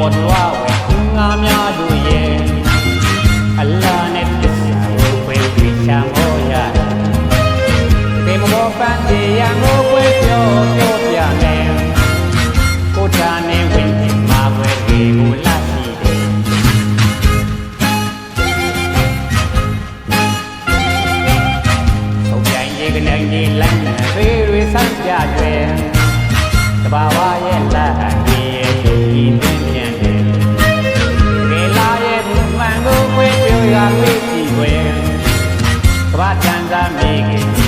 ပေါ်လွားဝဲငါများတို့ရဲ့အလားနဲ့တစ္ဆာကိုခွဲပြီးချမ်းမောရတေမဘောပန်းတေရန်ကိုခွဲပြောပြမယ်ကိုတာနဲ့ဝင်ပြီးမာခွဲပြီးကိုလာရှိတယ်ဆုံးပြန်ရေကနေကြီးလမ်းနဲ့တွေဆန်းကြွယ်တဘာဝရဲ့လာဒီရဲ့ဒီနဲ့ပြန်တယ်ကေလာရဲ့မှန်ကိုခွဲပြောရမေးကြည့်ွယ်ကဘာတန်သာမေး